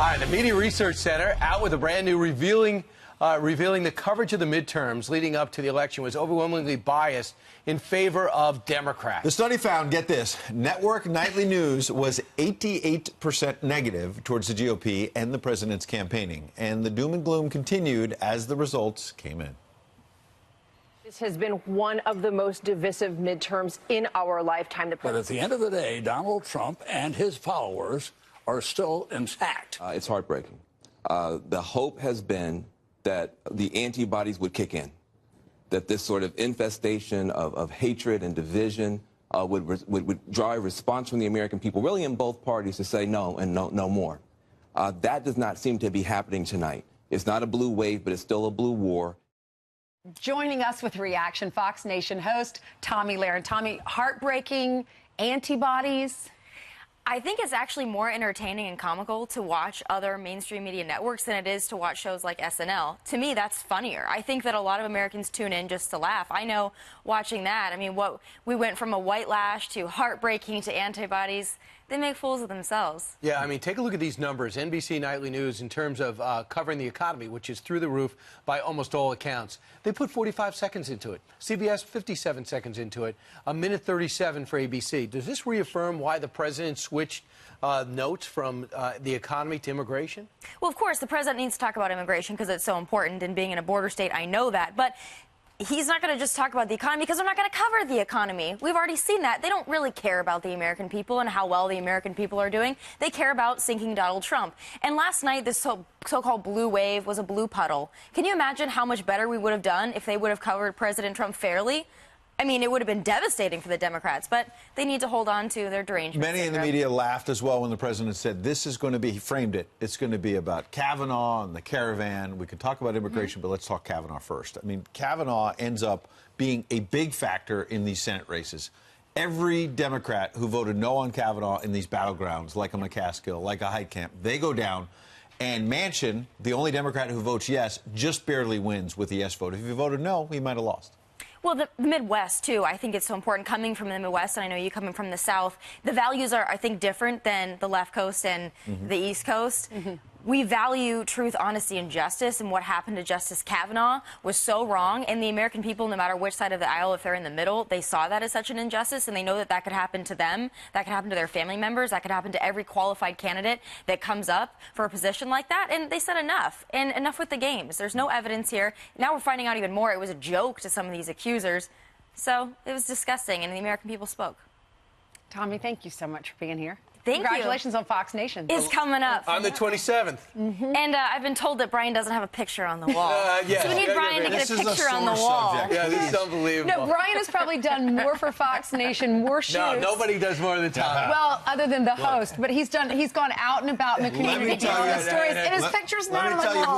All right, the Media Research Center out with a brand new revealing the coverage of the midterms leading up to the election was overwhelmingly biased in favor of Democrats. The study found, get this, network nightly news was 88% negative towards the GOP and the president's campaigning. And the doom and gloom continued as the results came in. This has been one of the most divisive midterms in our lifetime. But at the end of the day, Donald Trump and his followers are still intact. It's heartbreaking. The hope has been that the antibodies would kick in, that this sort of infestation of hatred and division would draw a response from the American people, really in both parties, to say no and no more. That does not seem to be happening tonight. It's not a blue wave, but it's still a blue war. Joining us with reaction, Fox Nation host Tomi Lahren. Tomi, heartbreaking antibodies. I think it's actually more entertaining and comical to watch other mainstream media networks than it is to watch shows like SNL. To me, that's funnier. I think that a lot of Americans tune in just to laugh. I know watching that, I mean, we went from a white lash to heartbreaking to antibodies. They make fools of themselves. Yeah, I mean, take a look at these numbers. NBC Nightly News, in terms of covering the economy, which is through the roof by almost all accounts, they put 45 seconds into it. CBS, 57 seconds into it. A minute 37 for ABC. Does this reaffirm why the president switched notes from the economy to immigration? Well, of course, the president needs to talk about immigration because it's so important, and being in a border state, I know that. But he's not going to just talk about the economy because they're not going to cover the economy. We've already seen that. They don't really care about the American people and how well the American people are doing. They care about sinking Donald Trump. And last night, this so-called blue wave was a blue puddle. Can you imagine how much better we would have done if they would have covered President Trump fairly? I mean, it would have been devastating for the Democrats, but they need to hold on to their derangement. Many in the media laughed as well when the president said this is going to be, he framed it, it's going to be about Kavanaugh and the caravan. We could talk about immigration, but let's talk Kavanaugh first. I mean, Kavanaugh ends up being a big factor in these Senate races. Every Democrat who voted no on Kavanaugh in these battlegrounds, like a McCaskill, like a Heitkamp, they go down. And Manchin, the only Democrat who votes yes, just barely wins with the yes vote. If he voted no, he might have lost. Well, the Midwest, too, I think it's so important. Coming from the Midwest, and I know you coming from the South, the values are, I think, different than the left coast and the East Coast. We value truth, honesty, and justice, and what happened to Justice Kavanaugh was so wrong. And the American people, no matter which side of the aisle, if they're in the middle, they saw that as such an injustice, and they know that that could happen to them, that could happen to their family members, that could happen to every qualified candidate that comes up for a position like that. And they said enough, and enough with the games. There's no evidence here. Now we're finding out even more. It was a joke to some of these accusers. So it was disgusting, and the American people spoke. Tomi, thank you so much for being here. Thank Congratulations on Fox Nation. It's coming up. On the 27th. And I've been told that Brian doesn't have a picture on the wall. Yes. So we need Brian to get a picture on the wall. Yeah, this is unbelievable. No, Brian has probably done more for Fox Nation, more shoots. No, nobody does more than Tom. Well, other than the host, but he's gone out and about in the community telling the stories, and his picture's not on the wall.